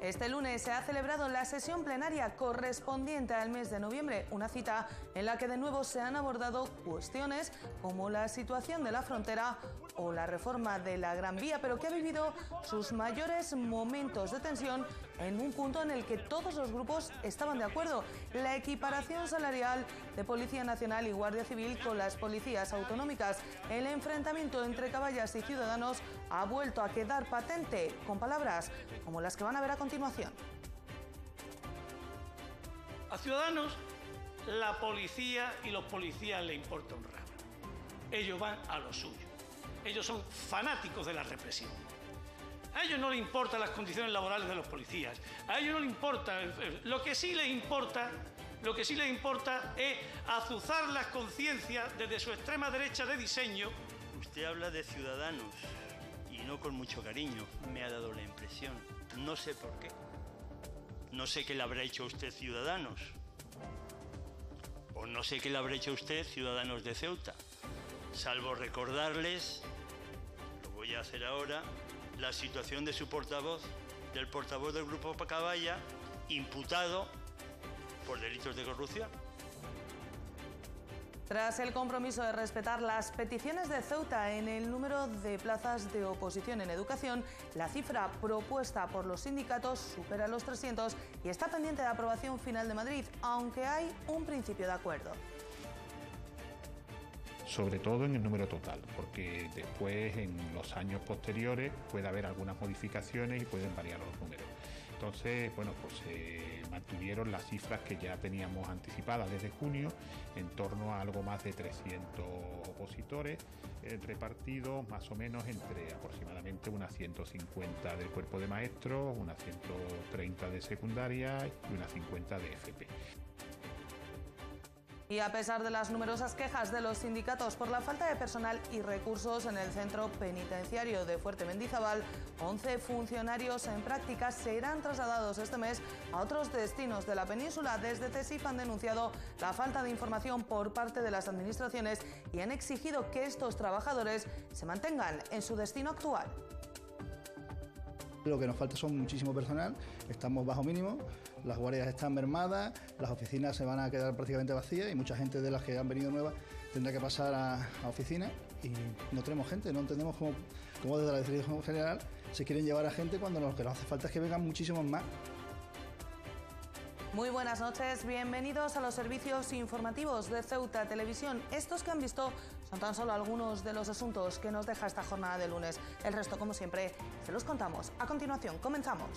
Este lunes se ha celebrado la sesión plenaria correspondiente al mes de noviembre, una cita en la que de nuevo se han abordado cuestiones como la situación de la frontera o la reforma de la Gran Vía, pero que ha vivido sus mayores momentos de tensión en un punto en el que todos los grupos estaban de acuerdo: la equiparación salarial de Policía Nacional y Guardia Civil con las policías autonómicas. El enfrentamiento entre caballas y ciudadanos ha vuelto a quedar patente, con palabras como las que van a ver a continuación. A Ciudadanos, la policía y los policías le importa un rabo. Ellos van a lo suyo. Ellos son fanáticos de la represión. A ellos no les importan las condiciones laborales de los policías. A ellos no les importa. Lo que sí les importa es azuzar las conciencias desde su extrema derecha de diseño. Usted habla de Ciudadanos y no con mucho cariño, me ha dado la impresión. No sé por qué. No sé qué le habrá hecho a usted Ciudadanos. O no sé qué le habrá hecho a usted Ciudadanos de Ceuta. Salvo recordarles, lo voy a hacer ahora, la situación de su portavoz, del portavoz del Grupo Caballa, imputado por delitos de corrupción. Tras el compromiso de respetar las peticiones de Ceuta en el número de plazas de oposición en educación, la cifra propuesta por los sindicatos supera los 300 y está pendiente de aprobación final de Madrid, aunque hay un principio de acuerdo. Sobre todo en el número total, porque después en los años posteriores puede haber algunas modificaciones y pueden variar los números. Entonces, bueno, pues se mantuvieron las cifras que ya teníamos anticipadas desde junio, en torno a algo más de 300 opositores, repartidos más o menos entre aproximadamente unas 150 del cuerpo de maestros, unas 130 de secundaria y unas 50 de FP. Y a pesar de las numerosas quejas de los sindicatos por la falta de personal y recursos en el centro penitenciario de Fuerte Mendizabal, 11 funcionarios en práctica serán trasladados este mes a otros destinos de la península. Desde CESIF han denunciado la falta de información por parte de las administraciones y han exigido que estos trabajadores se mantengan en su destino actual. Lo que nos falta son muchísimo personal, estamos bajo mínimo, las guardias están mermadas, las oficinas se van a quedar prácticamente vacías y mucha gente de las que han venido nuevas tendrá que pasar a oficinas y no tenemos gente, no entendemos cómo desde la Dirección General se quieren llevar a gente cuando lo que nos hace falta es que vengan muchísimos más. Muy buenas noches, bienvenidos a los servicios informativos de Ceuta Televisión. Estos que han visto son tan solo algunos de los asuntos que nos deja esta jornada de lunes. El resto, como siempre, se los contamos. A continuación, comenzamos.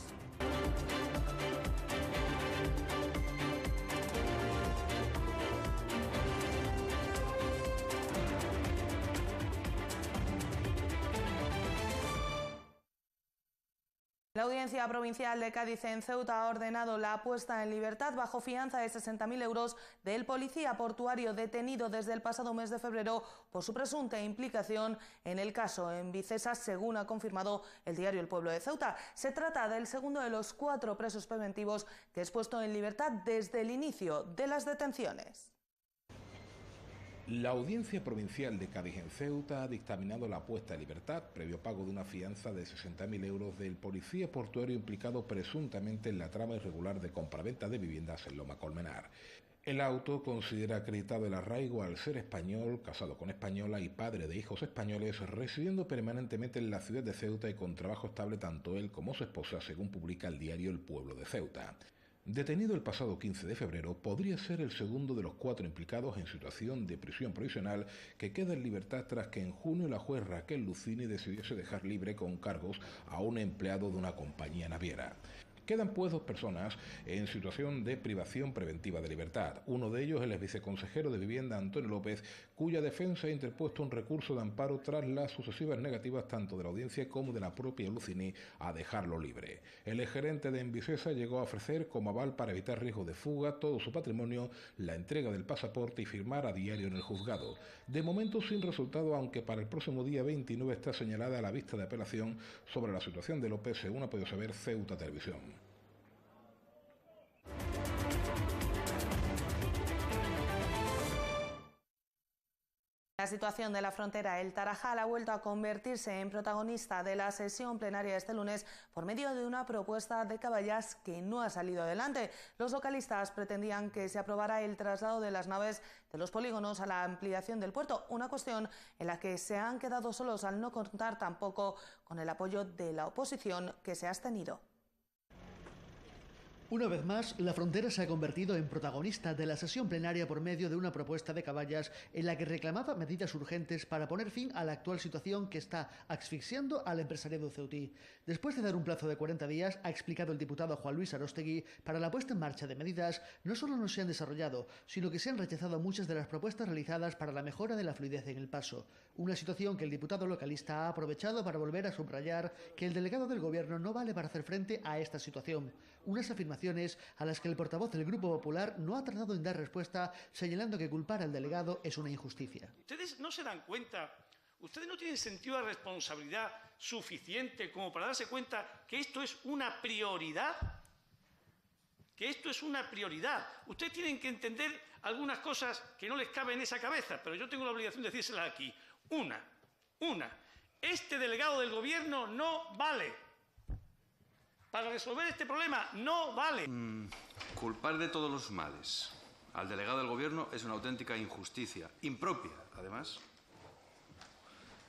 La Audiencia Provincial de Cádiz en Ceuta ha ordenado la puesta en libertad bajo fianza de 60.000 euros del policía portuario detenido desde el pasado mes de febrero por su presunta implicación en el caso en Vicesa, según ha confirmado el diario El Pueblo de Ceuta. Se trata del segundo de los 4 presos preventivos que es puesto en libertad desde el inicio de las detenciones. La Audiencia Provincial de Cádiz en Ceuta ha dictaminado la puesta en libertad, previo pago de una fianza de 60.000 euros del policía portuario implicado presuntamente en la trama irregular de compraventa de viviendas en Loma Colmenar. El auto considera acreditado el arraigo al ser español, casado con española y padre de hijos españoles, residiendo permanentemente en la ciudad de Ceuta y con trabajo estable tanto él como su esposa, según publica el diario El Pueblo de Ceuta. Detenido el pasado 15 de febrero, podría ser el segundo de los 4 implicados en situación de prisión provisional que queda en libertad tras que en junio la juez Raquel Lucini decidiese dejar libre con cargos a un empleado de una compañía naviera. Quedan pues 2 personas en situación de privación preventiva de libertad. Uno de ellos es el viceconsejero de Vivienda Antonio López, cuya defensa ha interpuesto un recurso de amparo tras las sucesivas negativas tanto de la audiencia como de la propia Lucini a dejarlo libre. El exgerente de Envicesa llegó a ofrecer como aval para evitar riesgo de fuga todo su patrimonio, la entrega del pasaporte y firmar a diario en el juzgado. De momento sin resultado, aunque para el próximo día 29 está señalada la vista de apelación sobre la situación de López, según ha podido saber Ceuta Televisión. La situación de la frontera El Tarajal ha vuelto a convertirse en protagonista de la sesión plenaria este lunes por medio de una propuesta de Caballas que no ha salido adelante. Los localistas pretendían que se aprobara el traslado de las naves de los polígonos a la ampliación del puerto, una cuestión en la que se han quedado solos al no contar tampoco con el apoyo de la oposición, que se ha abstenido. Una vez más, la frontera se ha convertido en protagonista de la sesión plenaria por medio de una propuesta de Caballas en la que reclamaba medidas urgentes para poner fin a la actual situación que está asfixiando al empresariado ceutí. Después de dar un plazo de 40 días, ha explicado el diputado Juan Luis Aróstegui, para la puesta en marcha de medidas no solo no se han desarrollado, sino que se han rechazado muchas de las propuestas realizadas para la mejora de la fluidez en el paso. Una situación que el diputado localista ha aprovechado para volver a subrayar que el delegado del Gobierno no vale para hacer frente a esta situación. Unas afirmaciones a las que el portavoz del Grupo Popular no ha tardado en dar respuesta, señalando que culpar al delegado es una injusticia. Ustedes no se dan cuenta, ustedes no tienen sentido de responsabilidad suficiente como para darse cuenta que esto es una prioridad. Que esto es una prioridad. Ustedes tienen que entender algunas cosas que no les caben en esa cabeza, pero yo tengo la obligación de decírselas aquí. Una. Este delegado del Gobierno no vale. Para resolver este problema no vale. Culpar de todos los males al delegado del Gobierno es una auténtica injusticia, impropia, además,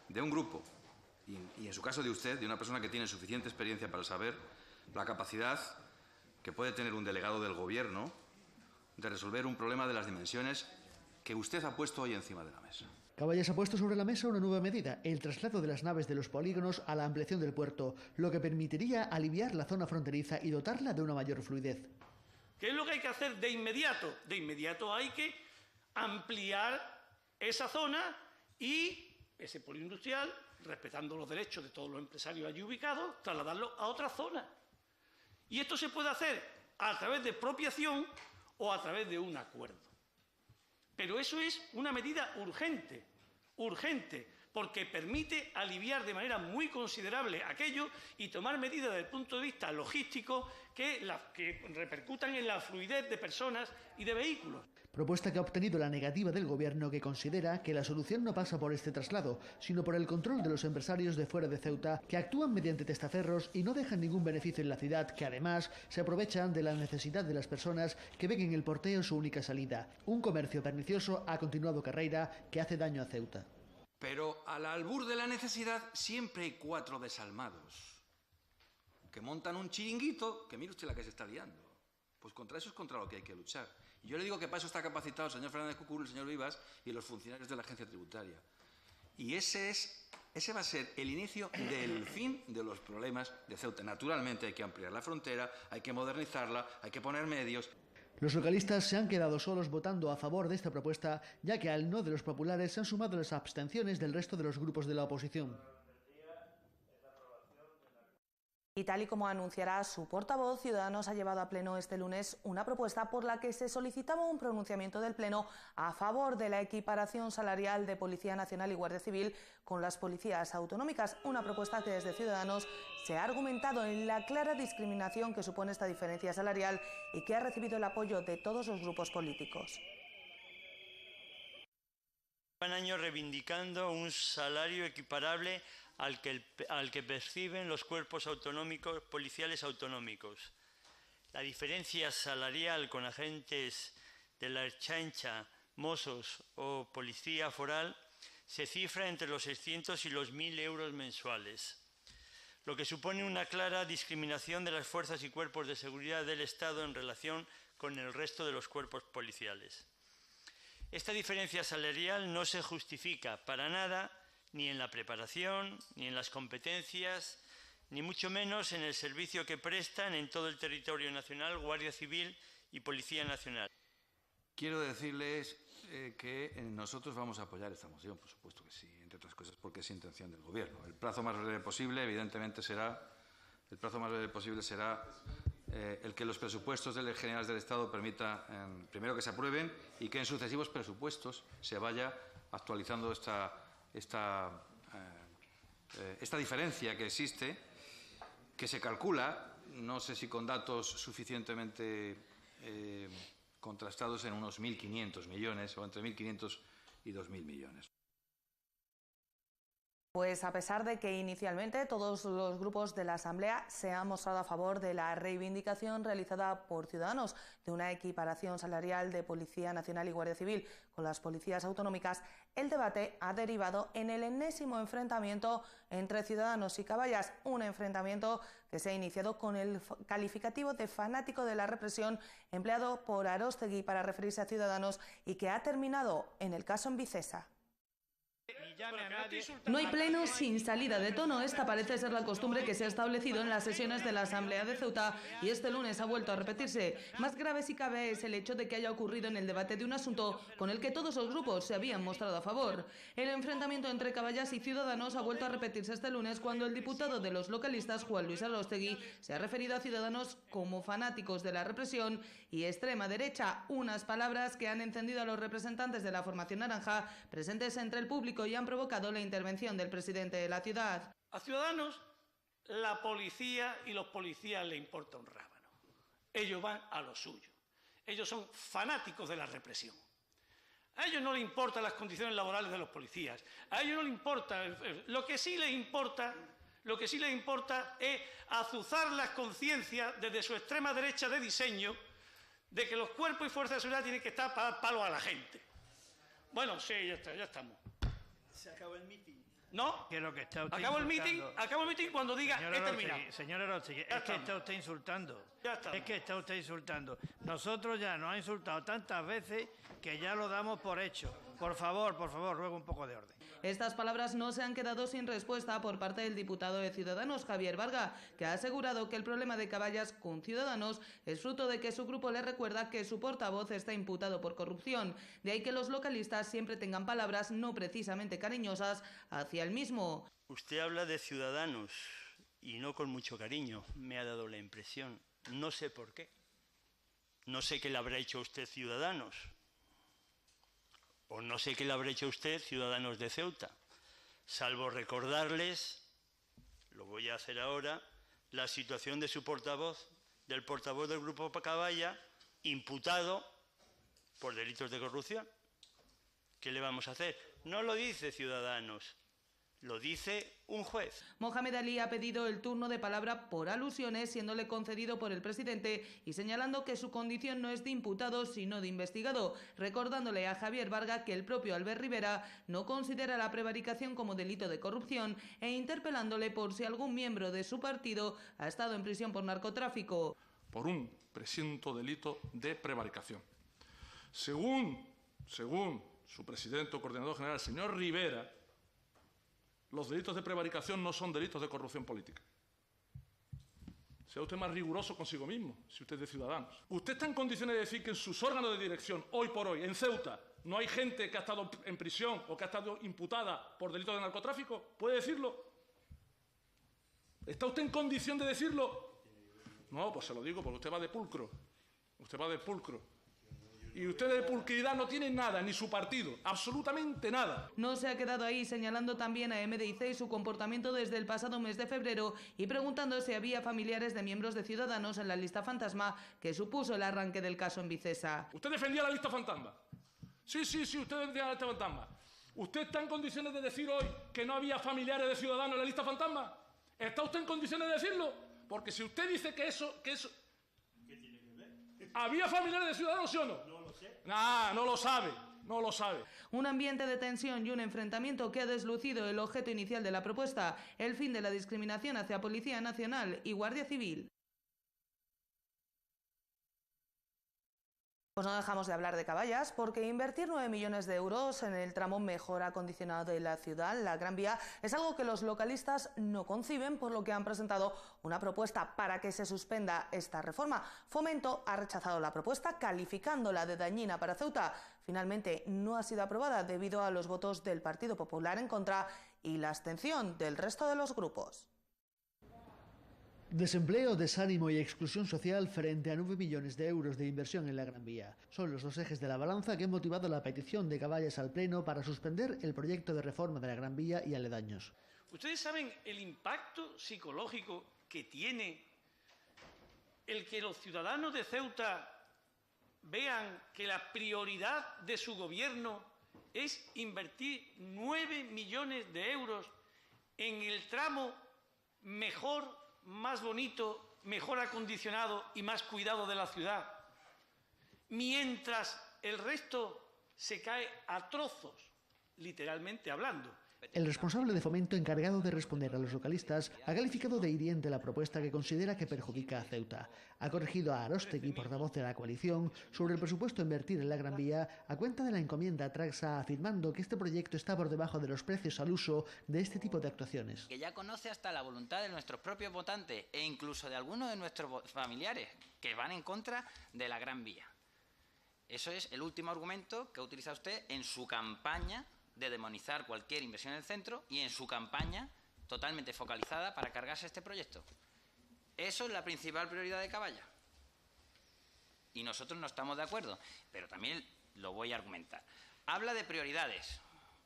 de un grupo, y en su caso de usted, de una persona que tiene suficiente experiencia para saber la capacidad que puede tener un delegado del Gobierno de resolver un problema de las dimensiones que usted ha puesto hoy encima de la mesa. Caballas ha puesto sobre la mesa una nueva medida, el traslado de las naves de los polígonos a la ampliación del puerto, lo que permitiría aliviar la zona fronteriza y dotarla de una mayor fluidez. ¿Qué es lo que hay que hacer de inmediato? De inmediato hay que ampliar esa zona y ese polo industrial, respetando los derechos de todos los empresarios allí ubicados, trasladarlo a otra zona. Y esto se puede hacer a través de expropiación o a través de un acuerdo. Pero eso es una medida urgente, porque permite aliviar de manera muy considerable aquello y tomar medidas desde el punto de vista logístico que repercutan en la fluidez de personas y de vehículos. Propuesta que ha obtenido la negativa del Gobierno, que considera que la solución no pasa por este traslado, sino por el control de los empresarios de fuera de Ceuta, que actúan mediante testaferros y no dejan ningún beneficio en la ciudad, que además se aprovechan de la necesidad de las personas que ven en el porteo su única salida. Un comercio pernicioso, ha continuado Carreira, que hace daño a Ceuta. Pero al albur de la necesidad siempre hay 4 desalmados que montan un chiringuito, que mire usted la que se está liando. Pues contra eso es contra lo que hay que luchar. Y yo le digo que para eso está capacitado el señor Fernández Cucur, el señor Vivas y los funcionarios de la agencia tributaria. Y ese va a ser el inicio del fin de los problemas de Ceuta. Naturalmente hay que ampliar la frontera, hay que modernizarla, hay que poner medios. Los localistas se han quedado solos votando a favor de esta propuesta, ya que al no de los populares se han sumado las abstenciones del resto de los grupos de la oposición. Y tal y como anunciará su portavoz, Ciudadanos ha llevado a pleno este lunes una propuesta por la que se solicitaba un pronunciamiento del Pleno a favor de la equiparación salarial de Policía Nacional y Guardia Civil con las policías autonómicas. Una propuesta que desde Ciudadanos se ha argumentado en la clara discriminación que supone esta diferencia salarial y que ha recibido el apoyo de todos los grupos políticos. Llevan años reivindicando un salario equiparable al que perciben los cuerpos autonómicos, policiales autonómicos. La diferencia salarial con agentes de la Ertzaintza, Mossos o Policía Foral se cifra entre los 600 y los 1.000 euros mensuales, lo que supone una clara discriminación de las fuerzas y cuerpos de seguridad del Estado en relación con el resto de los cuerpos policiales. Esta diferencia salarial no se justifica para nada ni en la preparación, ni en las competencias, ni mucho menos en el servicio que prestan en todo el territorio nacional Guardia Civil y Policía Nacional. Quiero decirles que nosotros vamos a apoyar esta moción, por supuesto que sí, entre otras cosas porque es intención del Gobierno. El plazo más breve posible, evidentemente, será el que los presupuestos generales del Estado permita, primero, que se aprueben y que en sucesivos presupuestos se vaya actualizando esta diferencia que existe, que se calcula, no sé si con datos suficientemente contrastados, en unos 1.500 millones o entre 1.500 y 2.000 millones. Pues a pesar de que inicialmente todos los grupos de la Asamblea se han mostrado a favor de la reivindicación realizada por Ciudadanos de una equiparación salarial de Policía Nacional y Guardia Civil con las policías autonómicas, el debate ha derivado en el enésimo enfrentamiento entre Ciudadanos y Caballas, un enfrentamiento que se ha iniciado con el calificativo de fanático de la represión empleado por Aróstegui para referirse a Ciudadanos y que ha terminado en el caso en Vicesa. No hay pleno sin salida de tono. Esta parece ser la costumbre que se ha establecido en las sesiones de la Asamblea de Ceuta y este lunes ha vuelto a repetirse. Más grave si cabe es el hecho de que haya ocurrido en el debate de un asunto con el que todos los grupos se habían mostrado a favor. El enfrentamiento entre Caballas y Ciudadanos ha vuelto a repetirse este lunes cuando el diputado de los localistas, Juan Luis Aróstegui, se ha referido a Ciudadanos como fanáticos de la represión y extrema derecha, unas palabras que han encendido a los representantes de la formación naranja presentes entre el público y han provocado la intervención del presidente de la ciudad. A Ciudadanos, la policía y los policías le importa un rábano. Ellos van a lo suyo. Ellos son fanáticos de la represión. A ellos no les importan las condiciones laborales de los policías. A ellos no les importa. Lo que sí les importa es azuzar las conciencias desde su extrema derecha de diseño de que los cuerpos y fuerzas de seguridad tienen que estar para dar palo a la gente. Bueno, sí, ya estamos. Se acabó el mitin. No, que lo que está usted acabo el meeting cuando diga he terminado. Señor Aróstegui, es que está usted insultando. Es que está usted insultando. Nosotros ya nos ha insultado tantas veces que ya lo damos por hecho. Por favor, ruego un poco de orden. Estas palabras no se han quedado sin respuesta por parte del diputado de Ciudadanos, Javier Varga, que ha asegurado que el problema de Caballas con Ciudadanos es fruto de que su grupo le recuerda que su portavoz está imputado por corrupción. De ahí que los localistas siempre tengan palabras no precisamente cariñosas hacia el mismo. Usted habla de Ciudadanos y no con mucho cariño, me ha dado la impresión. No sé por qué. No sé qué le habrá hecho usted Ciudadanos. O no sé qué le habrá hecho usted, Ciudadanos de Ceuta, salvo recordarles, lo voy a hacer ahora, la situación de su portavoz, del portavoz del Grupo Caballa, imputado por delitos de corrupción. ¿Qué le vamos a hacer? No lo dice Ciudadanos, lo dice un juez. Mohamed Ali ha pedido el turno de palabra por alusiones, siéndole concedido por el presidente y señalando que su condición no es de imputado, sino de investigado, recordándole a Javier Varga que el propio Albert Rivera no considera la prevaricación como delito de corrupción e interpelándole por si algún miembro de su partido ha estado en prisión por narcotráfico. Por un presunto delito de prevaricación. Según su presidente o coordinador general, el señor Rivera, los delitos de prevaricación no son delitos de corrupción política. Sea usted más riguroso consigo mismo, si usted es de Ciudadanos. ¿Usted está en condiciones de decir que en sus órganos de dirección, hoy por hoy, en Ceuta, no hay gente que ha estado en prisión o que ha estado imputada por delitos de narcotráfico? ¿Puede decirlo? ¿Está usted en condición de decirlo? No, pues se lo digo, porque usted va de pulcro. Usted va de pulcro. Y usted de pulcridad no tiene nada, ni su partido, absolutamente nada. No se ha quedado ahí, señalando también a MDIC y su comportamiento desde el pasado mes de febrero y preguntando si había familiares de miembros de Ciudadanos en la lista fantasma que supuso el arranque del caso en Vicesa. ¿Usted defendía la lista fantasma? Sí, usted defendía la lista fantasma. ¿Usted está en condiciones de decir hoy que no había familiares de Ciudadanos en la lista fantasma? ¿Está usted en condiciones de decirlo? Porque si usted dice que eso... ¿Qué tiene que ver? ¿Había familiares de Ciudadanos, sí o no? No lo sé. No lo sabe. Un ambiente de tensión y un enfrentamiento que ha deslucido el objeto inicial de la propuesta, el fin de la discriminación hacia Policía Nacional y Guardia Civil. Pues no dejamos de hablar de Caballas, porque invertir 9 millones de euros en el tramo mejor acondicionado de la ciudad, la Gran Vía, es algo que los localistas no conciben, por lo que han presentado una propuesta para que se suspenda esta reforma. Fomento ha rechazado la propuesta, calificándola de dañina para Ceuta. Finalmente no ha sido aprobada debido a los votos del Partido Popular en contra y la abstención del resto de los grupos. Desempleo, desánimo y exclusión social frente a 9 millones de euros de inversión en la Gran Vía. Son los dos ejes de la balanza que han motivado la petición de Caballas al Pleno para suspender el proyecto de reforma de la Gran Vía y aledaños. ¿Ustedes saben el impacto psicológico que tiene el que los ciudadanos de Ceuta vean que la prioridad de su gobierno es invertir 9 millones de euros en el tramo mejor, más bonito, mejor acondicionado y más cuidado de la ciudad, mientras el resto se cae a trozos, literalmente hablando. El responsable de Fomento encargado de responder a los localistas ha calificado de hiriente la propuesta que considera que perjudica a Ceuta. Ha corregido a Aróstegui, portavoz de la coalición, sobre el presupuesto a invertir en la Gran Vía a cuenta de la encomienda Traxa, afirmando que este proyecto está por debajo de los precios al uso de este tipo de actuaciones. Que ya conoce hasta la voluntad de nuestros propios votantes e incluso de algunos de nuestros familiares que van en contra de la Gran Vía. Eso es el último argumento que ha utilizado usted en su campaña de demonizar cualquier inversión en el centro y en su campaña totalmente focalizada para cargarse este proyecto. Eso es la principal prioridad de Caballa. Y nosotros no estamos de acuerdo, pero también lo voy a argumentar. Habla de prioridades.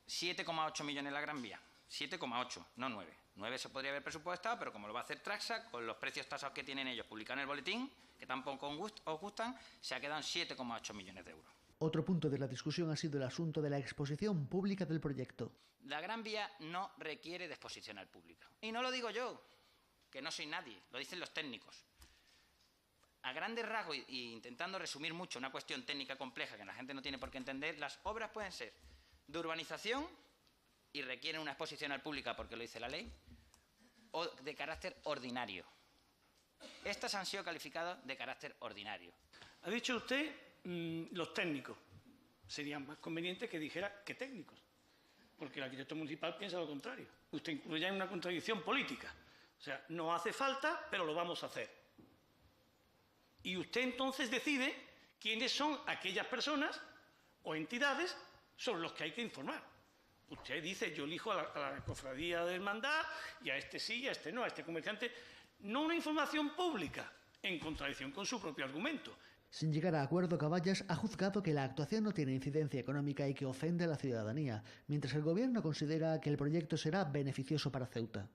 7,8 millones la Gran Vía. 7,8, no 9. 9 se podría haber presupuestado, pero como lo va a hacer Traxa, con los precios tasados que tienen ellos publicados en el boletín, que tampoco os gustan, se ha quedado en 7,8 millones de euros. Otro punto de la discusión ha sido el asunto de la exposición pública del proyecto. La Gran Vía no requiere de exposición al público. Y no lo digo yo, que no soy nadie, lo dicen los técnicos. A grandes rasgos, y intentando resumir mucho una cuestión técnica compleja que la gente no tiene por qué entender, las obras pueden ser de urbanización y requieren una exposición al público porque lo dice la ley, o de carácter ordinario. Estas han sido calificadas de carácter ordinario. Ha dicho usted los técnicos. Sería más conveniente que dijera que técnicos, porque el arquitecto municipal piensa lo contrario. Usted incluye ya en una contradicción política. O sea, no hace falta, pero lo vamos a hacer. Y usted entonces decide quiénes son aquellas personas o entidades sobre los que hay que informar. Usted dice, yo elijo a la cofradía de hermandad, y a este sí, y a este no, a este comerciante. No una información pública, en contradicción con su propio argumento. Sin llegar a acuerdo, Caballas ha juzgado que la actuación no tiene incidencia económica y que ofende a la ciudadanía, mientras el Gobierno considera que el proyecto será beneficioso para Ceuta.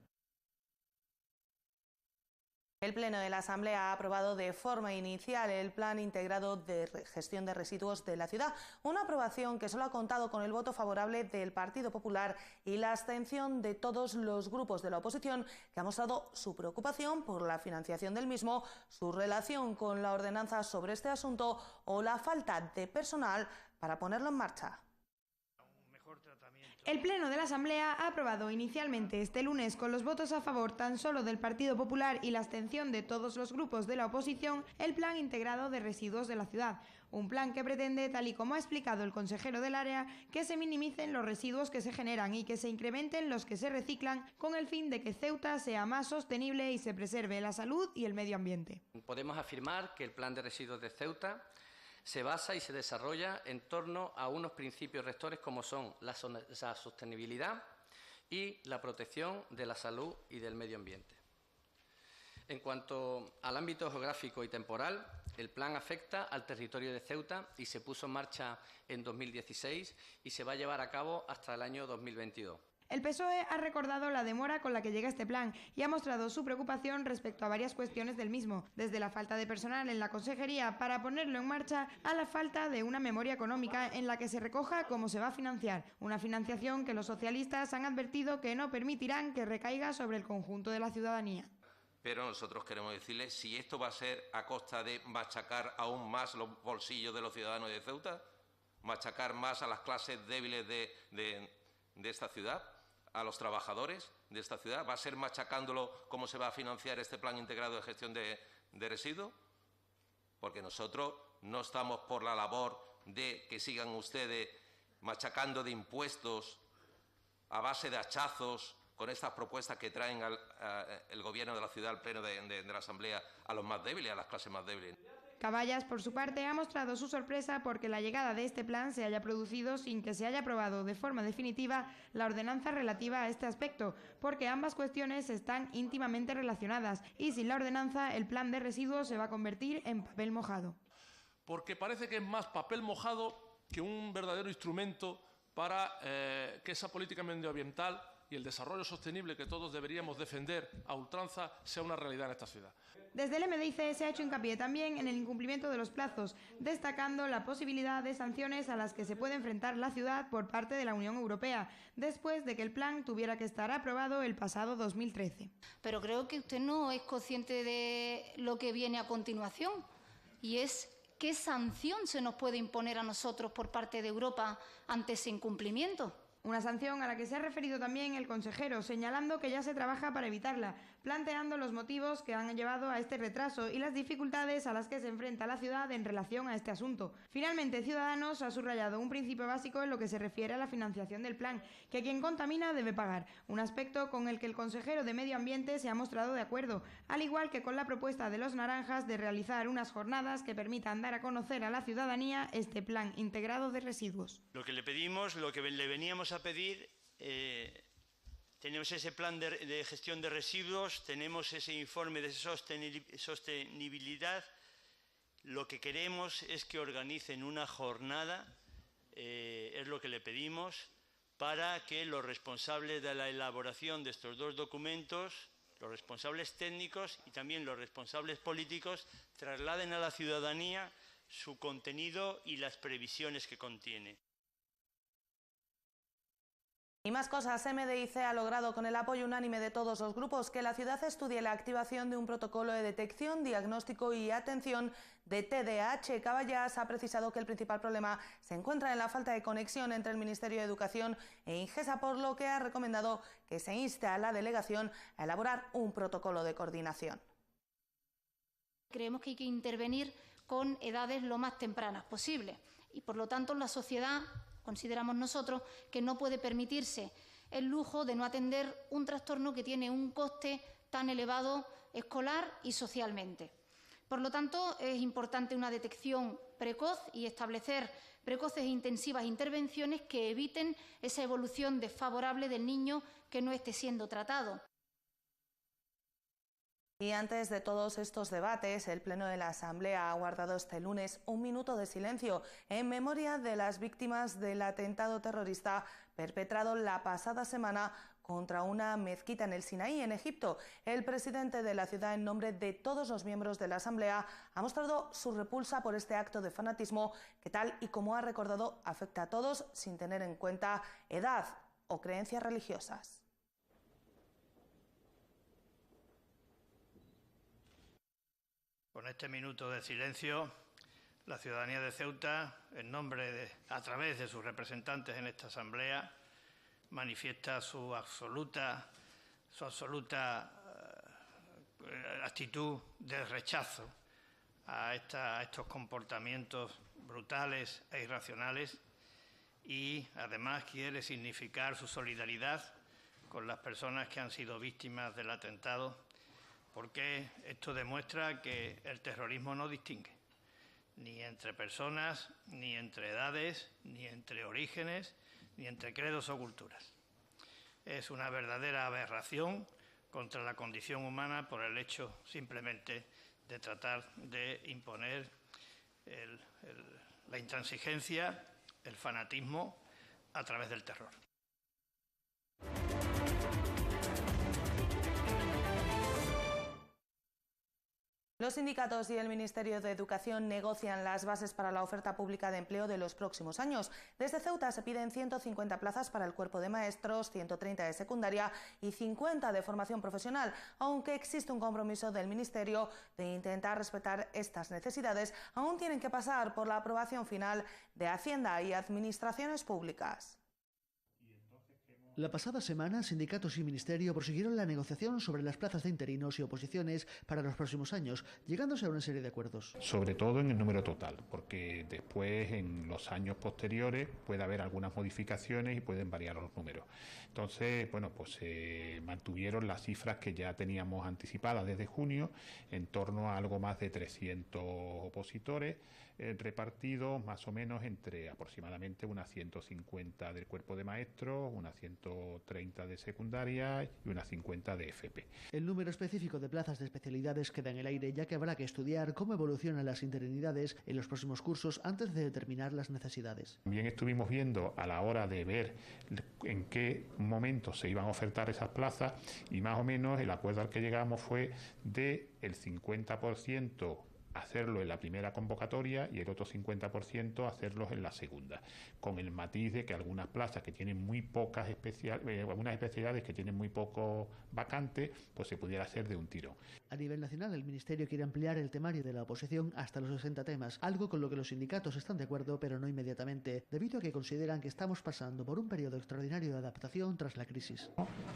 El Pleno de la Asamblea ha aprobado de forma inicial el Plan Integrado de Gestión de Residuos de la ciudad, una aprobación que solo ha contado con el voto favorable del Partido Popular y la abstención de todos los grupos de la oposición, que ha mostrado su preocupación por la financiación del mismo, su relación con la ordenanza sobre este asunto o la falta de personal para ponerlo en marcha. El Pleno de la Asamblea ha aprobado inicialmente este lunes, con los votos a favor tan solo del Partido Popular y la abstención de todos los grupos de la oposición, el Plan Integrado de Residuos de la ciudad. Un plan que pretende, tal y como ha explicado el consejero del área, que se minimicen los residuos que se generan y que se incrementen los que se reciclan, con el fin de que Ceuta sea más sostenible y se preserve la salud y el medio ambiente. Podemos afirmar que el Plan de Residuos de Ceuta se basa y se desarrolla en torno a unos principios rectores como son la sostenibilidad y la protección de la salud y del medio ambiente. En cuanto al ámbito geográfico y temporal, el plan afecta al territorio de Ceuta y se puso en marcha en 2016 y se va a llevar a cabo hasta el año 2022. El PSOE ha recordado la demora con la que llega este plan y ha mostrado su preocupación respecto a varias cuestiones del mismo, desde la falta de personal en la consejería para ponerlo en marcha a la falta de una memoria económica en la que se recoja cómo se va a financiar, una financiación que los socialistas han advertido que no permitirán que recaiga sobre el conjunto de la ciudadanía. Pero nosotros queremos decirles si esto va a ser a costa de machacar aún más los bolsillos de los ciudadanos de Ceuta, machacar más a las clases débiles de esta ciudad, a los trabajadores de esta ciudad, ¿va a ser machacándolo cómo se va a financiar este plan integrado de gestión de residuos? Porque nosotros no estamos por la labor de que sigan ustedes machacando de impuestos a base de hachazos con estas propuestas que traen el Gobierno de la ciudad al Pleno de la Asamblea a los más débiles, a las clases más débiles. Caballas, por su parte, ha mostrado su sorpresa porque la llegada de este plan se haya producido sin que se haya aprobado de forma definitiva la ordenanza relativa a este aspecto, porque ambas cuestiones están íntimamente relacionadas y sin la ordenanza el plan de residuos se va a convertir en papel mojado. Porque parece que es más papel mojado que un verdadero instrumento para que esa política medioambiental y el desarrollo sostenible que todos deberíamos defender a ultranza sea una realidad en esta ciudad. Desde el MDIC se ha hecho hincapié también en el incumplimiento de los plazos, destacando la posibilidad de sanciones a las que se puede enfrentar la ciudad por parte de la Unión Europea, después de que el plan tuviera que estar aprobado el pasado 2013. Pero creo que usted no es consciente de lo que viene a continuación, y es qué sanción se nos puede imponer a nosotros por parte de Europa ante ese incumplimiento. Una sanción a la que se ha referido también el consejero, señalando que ya se trabaja para evitarla, planteando los motivos que han llevado a este retraso y las dificultades a las que se enfrenta la ciudad en relación a este asunto. Finalmente, Ciudadanos ha subrayado un principio básico en lo que se refiere a la financiación del plan, que quien contamina debe pagar, un aspecto con el que el consejero de Medio Ambiente se ha mostrado de acuerdo, al igual que con la propuesta de los naranjas de realizar unas jornadas que permitan dar a conocer a la ciudadanía este plan integrado de residuos. Lo que le pedimos, lo que le veníamos a pedir, tenemos ese plan de gestión de residuos, tenemos ese informe de sostenibilidad. Lo que queremos es que organicen una jornada, es lo que le pedimos, para que los responsables de la elaboración de estos dos documentos, los responsables técnicos y también los responsables políticos, trasladen a la ciudadanía su contenido y las previsiones que contiene. Y más cosas, MDIC ha logrado con el apoyo unánime de todos los grupos que la ciudad estudie la activación de un protocolo de detección, diagnóstico y atención de TDAH. Caballas ha precisado que el principal problema se encuentra en la falta de conexión entre el Ministerio de Educación e Ingesa, por lo que ha recomendado que se inste a la delegación a elaborar un protocolo de coordinación. Creemos que hay que intervenir con edades lo más tempranas posible y, por lo tanto, la sociedad, consideramos nosotros, que no puede permitirse el lujo de no atender un trastorno que tiene un coste tan elevado escolar y socialmente. Por lo tanto, es importante una detección precoz y establecer precoces e intensivas intervenciones que eviten esa evolución desfavorable del niño que no esté siendo tratado. Y antes de todos estos debates, el Pleno de la Asamblea ha guardado este lunes un minuto de silencio en memoria de las víctimas del atentado terrorista perpetrado la pasada semana contra una mezquita en el Sinaí, en Egipto. El presidente de la ciudad, en nombre de todos los miembros de la Asamblea, ha mostrado su repulsa por este acto de fanatismo que, tal y como ha recordado, afecta a todos sin tener en cuenta edad o creencias religiosas. Con este minuto de silencio, la ciudadanía de Ceuta, a través de sus representantes en esta Asamblea, manifiesta su absoluta actitud de rechazo a estos comportamientos brutales e irracionales y, además, quiere significar su solidaridad con las personas que han sido víctimas del atentado, porque esto demuestra que el terrorismo no distingue ni entre personas, ni entre edades, ni entre orígenes, ni entre credos o culturas. Es una verdadera aberración contra la condición humana por el hecho simplemente de tratar de imponer la intransigencia, el fanatismo a través del terror. Los sindicatos y el Ministerio de Educación negocian las bases para la oferta pública de empleo de los próximos años. Desde Ceuta se piden 150 plazas para el cuerpo de maestros, 130 de secundaria y 50 de formación profesional, aunque existe un compromiso del Ministerio de intentar respetar estas necesidades. Aún tienen que pasar por la aprobación final de Hacienda y Administraciones Públicas. La pasada semana, sindicatos y ministerio prosiguieron la negociación sobre las plazas de interinos y oposiciones para los próximos años, llegándose a una serie de acuerdos. Sobre todo en el número total, porque después en los años posteriores puede haber algunas modificaciones y pueden variar los números. Entonces, bueno, pues se mantuvieron las cifras que ya teníamos anticipadas desde junio, en torno a algo más de 300 opositores, repartidos más o menos entre aproximadamente unas 150 del cuerpo de maestros, unas 100 130 de secundaria y unas 50 de FP. El número específico de plazas de especialidades queda en el aire, ya que habrá que estudiar cómo evolucionan las interinidades en los próximos cursos antes de determinar las necesidades. También estuvimos viendo a la hora de ver en qué momento se iban a ofertar esas plazas y más o menos el acuerdo al que llegamos fue de el 50% hacerlo en la primera convocatoria y el otro 50% hacerlos en la segunda, con el matiz de que algunas plazas que tienen muy pocas algunas especialidades que tienen muy poco vacantes, pues se pudiera hacer de un tirón. A nivel nacional, el Ministerio quiere ampliar el temario de la oposición hasta los 60 temas, algo con lo que los sindicatos están de acuerdo, pero no inmediatamente, debido a que consideran que estamos pasando por un periodo extraordinario de adaptación tras la crisis.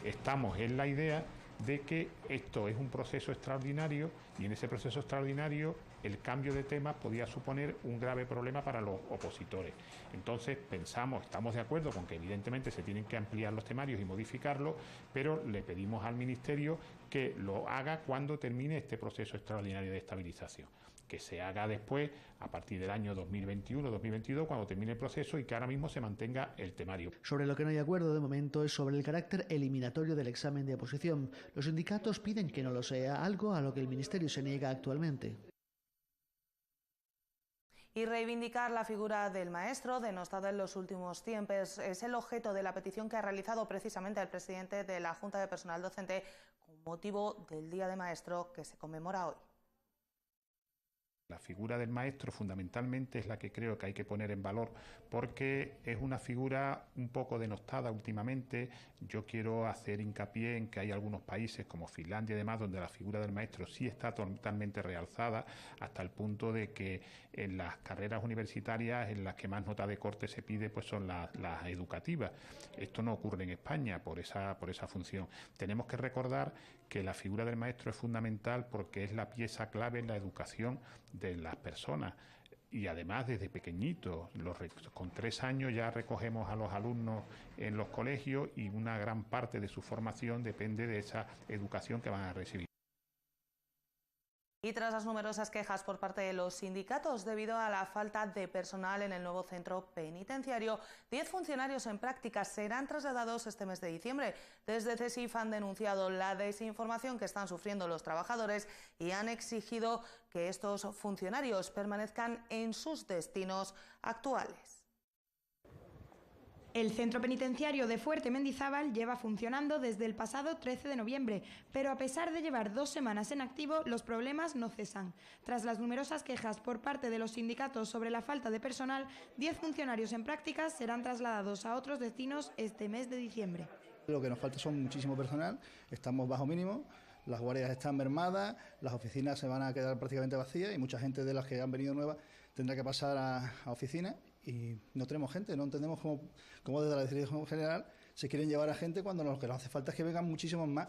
Estamos en la idea de que esto es un proceso extraordinario y en ese proceso extraordinario el cambio de tema podía suponer un grave problema para los opositores. Entonces estamos de acuerdo con que evidentemente se tienen que ampliar los temarios y modificarlos, pero le pedimos al Ministerio que lo haga cuando termine este proceso extraordinario de estabilización, que se haga después, a partir del año 2021-2022, cuando termine el proceso y que ahora mismo se mantenga el temario. Sobre lo que no hay acuerdo de momento es sobre el carácter eliminatorio del examen de oposición. Los sindicatos piden que no lo sea, algo a lo que el Ministerio se niega actualmente. Y reivindicar la figura del maestro, denostada en los últimos tiempos, es el objeto de la petición que ha realizado precisamente el presidente de la Junta de Personal Docente con motivo del Día de Maestro que se conmemora hoy. La figura del maestro fundamentalmente es la que creo que hay que poner en valor porque es una figura un poco denostada últimamente. Yo quiero hacer hincapié en que hay algunos países como Finlandia y demás donde la figura del maestro sí está totalmente realzada hasta el punto de que en las carreras universitarias en las que más nota de corte se pide pues son las educativas. Esto no ocurre en España por esa función. Tenemos que recordar que la figura del maestro es fundamental porque es la pieza clave en la educación de las personas y además desde pequeñitos, con 3 años ya recogemos a los alumnos en los colegios y una gran parte de su formación depende de esa educación que van a recibir. Y tras las numerosas quejas por parte de los sindicatos debido a la falta de personal en el nuevo centro penitenciario, 10 funcionarios en práctica serán trasladados este mes de diciembre. Desde CESIF han denunciado la desinformación que están sufriendo los trabajadores y han exigido que estos funcionarios permanezcan en sus destinos actuales. El centro penitenciario de Fuerte Mendizábal lleva funcionando desde el pasado 13 de noviembre, pero a pesar de llevar 2 semanas en activo, los problemas no cesan. Tras las numerosas quejas por parte de los sindicatos sobre la falta de personal, 10 funcionarios en prácticas serán trasladados a otros destinos este mes de diciembre. Lo que nos falta son muchísimo personal, estamos bajo mínimo, las guardias están mermadas, las oficinas se van a quedar prácticamente vacías y mucha gente de las que han venido nuevas tendrá que pasar a oficinas. Y no tenemos gente, no entendemos cómo desde la Dirección General se quieren llevar a gente cuando lo que nos hace falta es que vengan muchísimos más.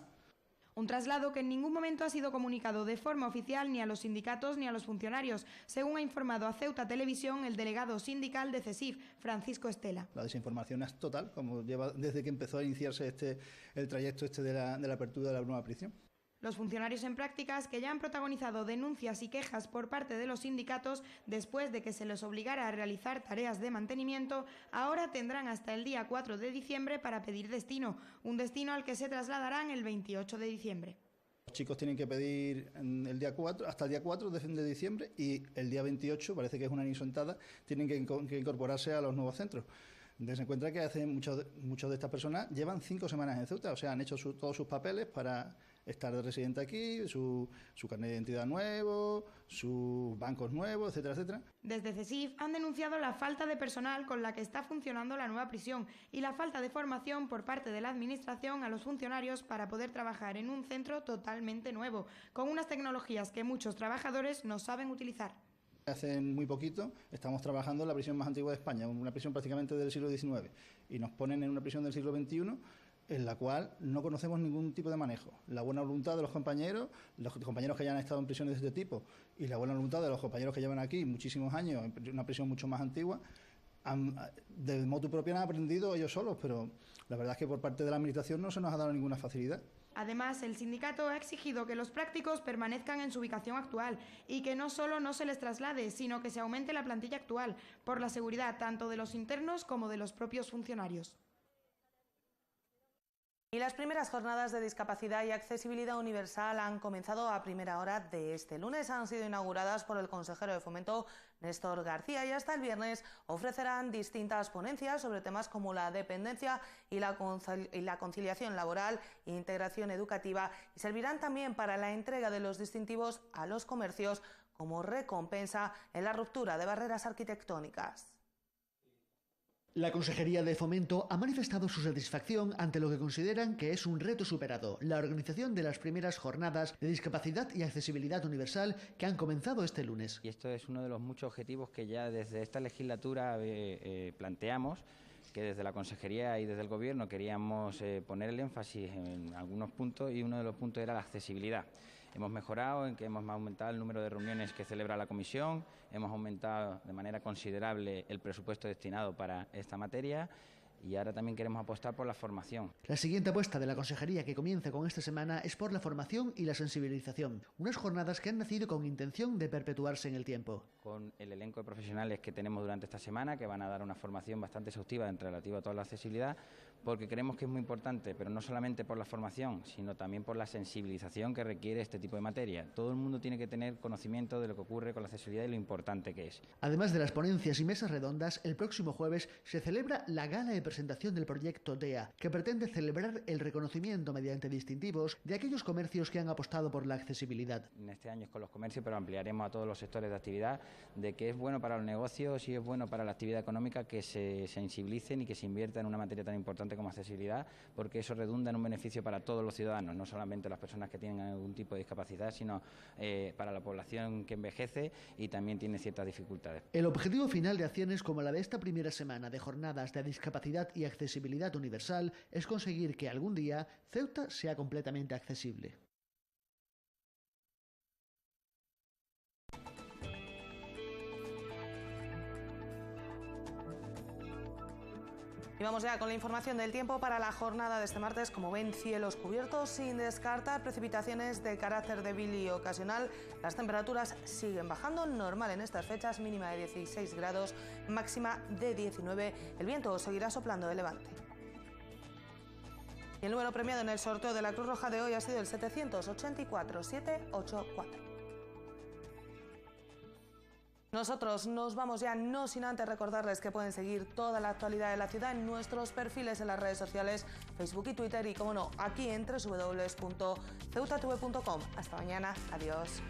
Un traslado que en ningún momento ha sido comunicado de forma oficial ni a los sindicatos ni a los funcionarios, según ha informado a Ceuta Televisión el delegado sindical de CESIF, Francisco Estela. La desinformación es total, como lleva desde que empezó a iniciarse el trayecto de la apertura de la nueva prisión. Los funcionarios en prácticas, que ya han protagonizado denuncias y quejas por parte de los sindicatos después de que se les obligara a realizar tareas de mantenimiento, ahora tendrán hasta el día 4 de diciembre para pedir destino, un destino al que se trasladarán el 28 de diciembre. Los chicos tienen que pedir hasta el día 4 de diciembre y el día 28, parece que es una insentada, tienen que incorporarse a los nuevos centros. Entonces se encuentra que muchos de estas personas llevan 5 semanas en Ceuta, o sea, han hecho todos sus papeles para estar de residente aquí, su carnet de identidad nuevo, sus bancos nuevos, etcétera, etcétera. Desde CESIF han denunciado la falta de personal con la que está funcionando la nueva prisión y la falta de formación por parte de la Administración a los funcionarios para poder trabajar en un centro totalmente nuevo, con unas tecnologías que muchos trabajadores no saben utilizar. Hace muy poquito estamos trabajando en la prisión más antigua de España, una prisión prácticamente del siglo XIX, y nos ponen en una prisión del siglo XXI en la cual no conocemos ningún tipo de manejo. La buena voluntad de los compañeros que ya han estado en prisiones de este tipo, y la buena voluntad de los compañeros que llevan aquí muchísimos años en una prisión mucho más antigua, de motu propio han aprendido ellos solos, pero la verdad es que por parte de la Administración no se nos ha dado ninguna facilidad. Además, el sindicato ha exigido que los prácticos permanezcan en su ubicación actual y que no solo no se les traslade, sino que se aumente la plantilla actual, por la seguridad tanto de los internos como de los propios funcionarios. Y las primeras jornadas de discapacidad y accesibilidad universal han comenzado a primera hora de este lunes. Han sido inauguradas por el consejero de Fomento, Néstor García, y hasta el viernes ofrecerán distintas ponencias sobre temas como la dependencia y la conciliación laboral e integración educativa, y servirán también para la entrega de los distintivos a los comercios como recompensa en la ruptura de barreras arquitectónicas. La Consejería de Fomento ha manifestado su satisfacción ante lo que consideran que es un reto superado, la organización de las primeras jornadas de discapacidad y accesibilidad universal que han comenzado este lunes. Y esto es uno de los muchos objetivos que ya desde esta legislatura planteamos, que desde la Consejería y desde el Gobierno queríamos poner el énfasis en algunos puntos, y uno de los puntos era la accesibilidad. Hemos mejorado en que hemos aumentado el número de reuniones que celebra la Comisión, hemos aumentado de manera considerable el presupuesto destinado para esta materia, y ahora también queremos apostar por la formación. La siguiente apuesta de la Consejería, que comienza con esta semana, es por la formación y la sensibilización. Unas jornadas que han nacido con intención de perpetuarse en el tiempo. Con el elenco de profesionales que tenemos durante esta semana, que van a dar una formación bastante exhaustiva en relativa a toda la accesibilidad, porque creemos que es muy importante, pero no solamente por la formación, sino también por la sensibilización que requiere este tipo de materia. Todo el mundo tiene que tener conocimiento de lo que ocurre con la accesibilidad y lo importante que es. Además de las ponencias y mesas redondas, el próximo jueves se celebra la gala de presentación del proyecto DEA, que pretende celebrar el reconocimiento mediante distintivos de aquellos comercios que han apostado por la accesibilidad. En este año es con los comercios, pero ampliaremos a todos los sectores de actividad, de que es bueno para los negocios y es bueno para la actividad económica que se sensibilicen y que se invierta en una materia tan importante como accesibilidad, porque eso redunda en un beneficio para todos los ciudadanos, no solamente las personas que tienen algún tipo de discapacidad, sino para la población que envejece y también tiene ciertas dificultades. El objetivo final de acciones como la de esta primera semana de jornadas de discapacidad y accesibilidad universal es conseguir que algún día Ceuta sea completamente accesible. Y vamos ya con la información del tiempo para la jornada de este martes. Como ven, cielos cubiertos sin descartar precipitaciones de carácter débil y ocasional. Las temperaturas siguen bajando, normal en estas fechas, mínima de 16 grados, máxima de 19. El viento seguirá soplando de levante. Y el número premiado en el sorteo de la Cruz Roja de hoy ha sido el 784-784. Nosotros nos vamos ya, no sin antes recordarles que pueden seguir toda la actualidad de la ciudad en nuestros perfiles en las redes sociales, Facebook y Twitter, y como no, aquí en www.ceutatv.com. Hasta mañana, adiós.